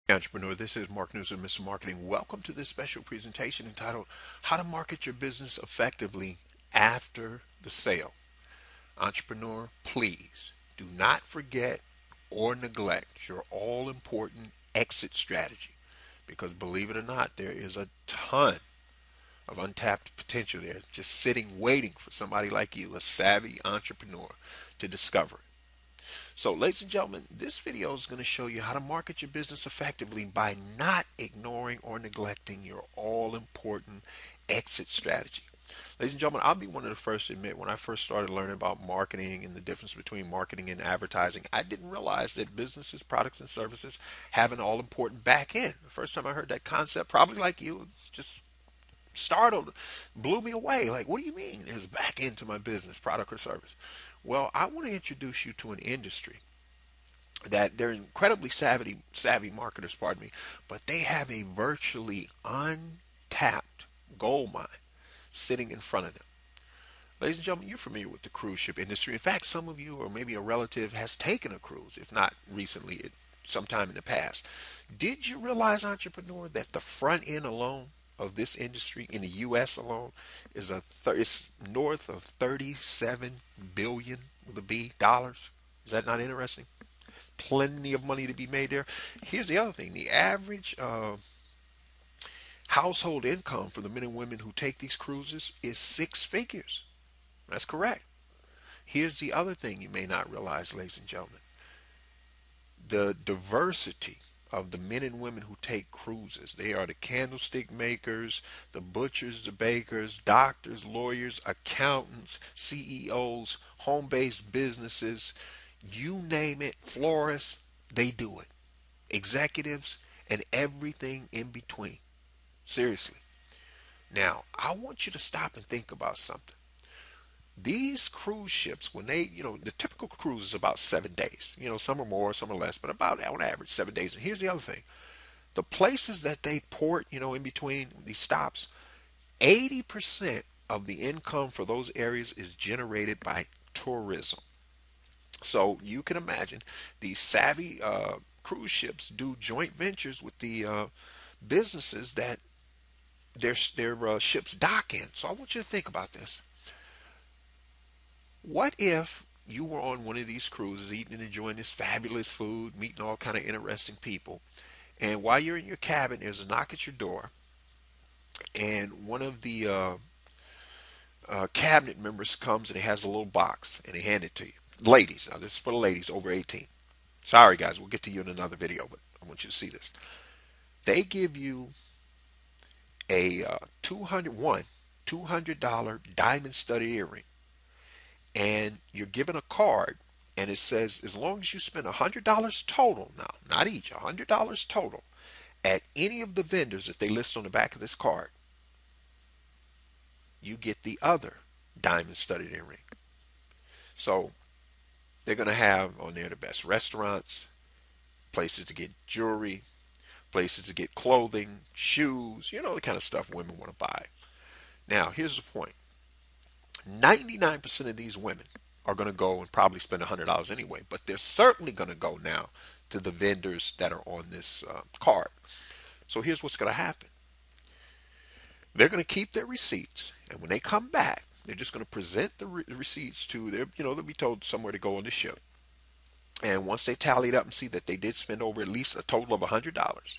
Entrepreneur, this is Mark News and Mr. Marketing. Welcome to this special presentation entitled How to Market Your Business Effectively After the Sale. Entrepreneur, please do not forget or neglect your all important exit strategy because believe it or not, there is a ton of untapped potential there just sitting waiting for somebody like you, a savvy entrepreneur, to discover it. So, ladies and gentlemen, this video is going to show you how to market your business effectively by not ignoring or neglecting your all important exit strategy. Ladies and gentlemen, I'll be one of the first to admit when I first started learning about marketing and the difference between marketing and advertising, I didn't realize that businesses, products, and services have an all important back end. The first time I heard that concept, probably like you, it's just startled, blew me away. Like, what do you mean there's a back end to my business, product, or service? Well, I want to introduce you to an industry that they're incredibly savvy marketers, pardon me, but they have a virtually untapped gold mine sitting in front of them. Ladies and gentlemen, you're familiar with the cruise ship industry. In fact, some of you or maybe a relative has taken a cruise, if not recently, sometime in the past. Did you realize, entrepreneur, that the front end alone of this industry in the U.S. alone is it's north of 37 billion with a B dollars? Is that not interesting? Plenty of money to be made there. Here's the other thing: the average household income for the men and women who take these cruises is six figures. That's correct. Here's the other thing you may not realize, ladies and gentlemen: the diversity of the men and women who take cruises. They are the candlestick makers, the butchers, the bakers, doctors, lawyers, accountants, CEOs, home based businesses, you name it, florists, they do it. Executives, and everything in between. Seriously. Now, I want you to stop and think about something. These cruise ships, when the typical cruise is about 7 days. Some are more, some are less, but about on average 7 days. And here's the other thing: the places that they port, in between these stops, 80% of the income for those areas is generated by tourism. So you can imagine these savvy cruise ships do joint ventures with the businesses that their ships dock in. So I want you to think about this. What if you were on one of these cruises, eating and enjoying this fabulous food, meeting all kind of interesting people, and while you're in your cabin, there's a knock at your door, and one of the cabinet members comes and he has a little box and they hand it to you. Ladies, now this is for the ladies over 18. Sorry guys, we'll get to you in another video, but I want you to see this. They give you a $200 diamond studded earring, and you're given a card, and it says as long as you spend $100 total, now not each, $100 total at any of the vendors that they list on the back of this card, you get the other diamond studded earring. So they're going to have on there the best restaurants, places to get jewelry, places to get clothing, shoes, the kind of stuff women want to buy. Now, here's the point: 99% of these women are going to go and probably spend $100 anyway, but they're certainly going to go now to the vendors that are on this card. So here's what's going to happen: they're going to keep their receipts, and when they come back, they're just going to present the receipts to their, they'll be told somewhere to go on the ship. And once they tally it up and see that they did spend over at least a total of $100,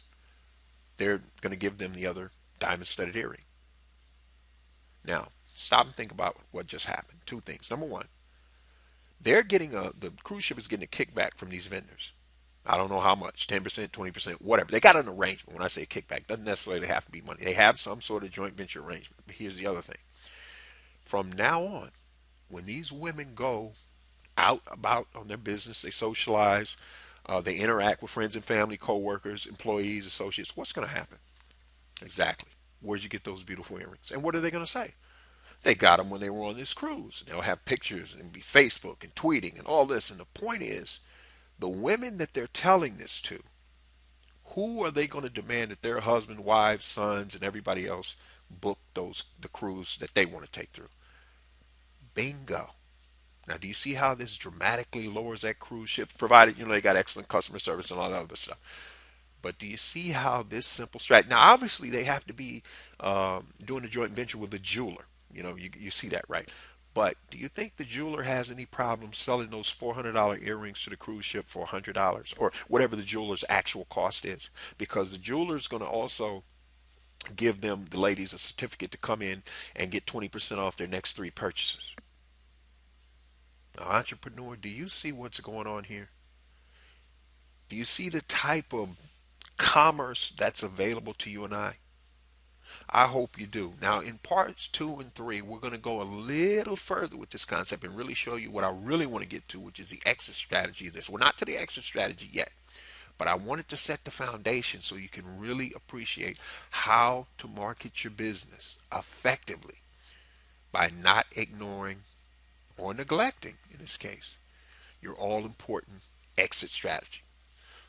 they're going to give them the other diamond studded earring. Now, stop and think about what just happened. Two things. Number one, they're getting the cruise ship is getting a kickback from these vendors. I don't know how much, 10%, 20%, whatever. They got an arrangement. When I say kickback, doesn't necessarily have to be money. They have some sort of joint venture arrangement. But here's the other thing: from now on, when these women go out about on their business, they socialize, they interact with friends and family, co-workers, employees, associates, what's going to happen? Exactly. Where'd you get those beautiful earrings? And what are they going to say? They got them when they were on this cruise. And they'll have pictures and be Facebook and tweeting and all this. And the point is, the women that they're telling this to, who are they going to demand that their husband, wives, sons, and everybody else book the cruise that they want to take through? Bingo. Now, do you see how this dramatically lowers that cruise ship? Provided, they got excellent customer service and all that other stuff. But do you see how this simple strategy? Now, obviously, they have to be doing a joint venture with a jeweler. You see that, right? But do you think the jeweler has any problem selling those $400 earrings to the cruise ship for $100 or whatever the jeweler's actual cost is? Because the jeweler's going to also give them, the ladies, a certificate to come in and get 20% off their next three purchases. Now, entrepreneur, do you see what's going on here? Do you see the type of commerce that's available to you and I? I hope you do. Now, in parts 2 and 3, we're going to go a little further with this concept and really show you what I really want to get to, which is the exit strategy of this. We're not to the exit strategy yet, but I wanted to set the foundation so you can really appreciate how to market your business effectively by not ignoring or neglecting, in this case, your all important exit strategy.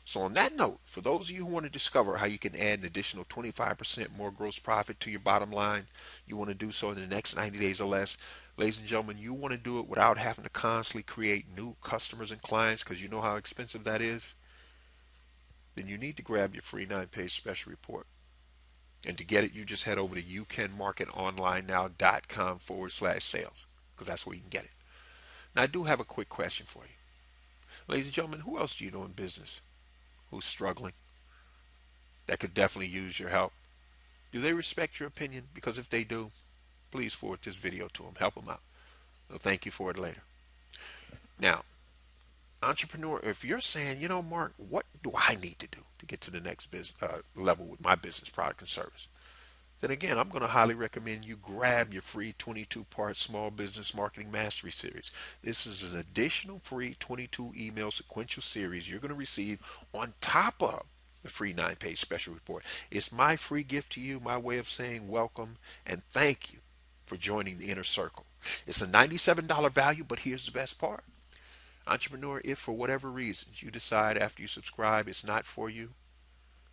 So on that note, for those of you who want to discover how you can add an additional 25% more gross profit to your bottom line, you want to do so in the next 90 days or less. Ladies and gentlemen, you want to do it without having to constantly create new customers and clients because you know how expensive that is. Then you need to grab your free 9-page special report. And to get it, you just head over to youcanmarketonlinenow.com/sales because that's where you can get it. Now, I do have a quick question for you. Ladies and gentlemen, who else do you know in business who's struggling that could definitely use your help? Do they respect your opinion? Because if they do, please forward this video to them. Help them out. They'll thank you for it later. Now, entrepreneur, if you're saying, Mark, what do I need to do to get to the next level with my business, product, and service? Then again, I'm going to highly recommend you grab your free 22-part Small Business Marketing Mastery Series. This is an additional free 22 email sequential series you're going to receive on top of the free 9-page special report. It's my free gift to you, my way of saying welcome and thank you for joining the inner circle. It's a $97 value, but here's the best part. Entrepreneur, if for whatever reasons you decide after you subscribe it's not for you,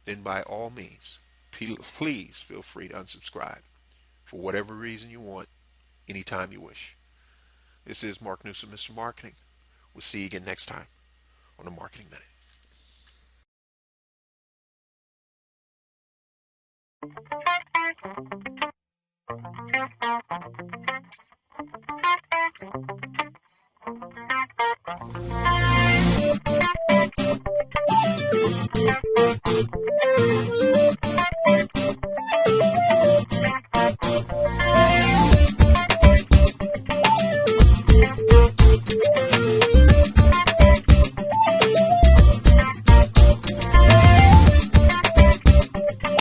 then by all means, please feel free to unsubscribe for whatever reason you want, anytime you wish. This is Mark Newsom, Mr. Marketing. We'll see you again next time on the Marketing Minute.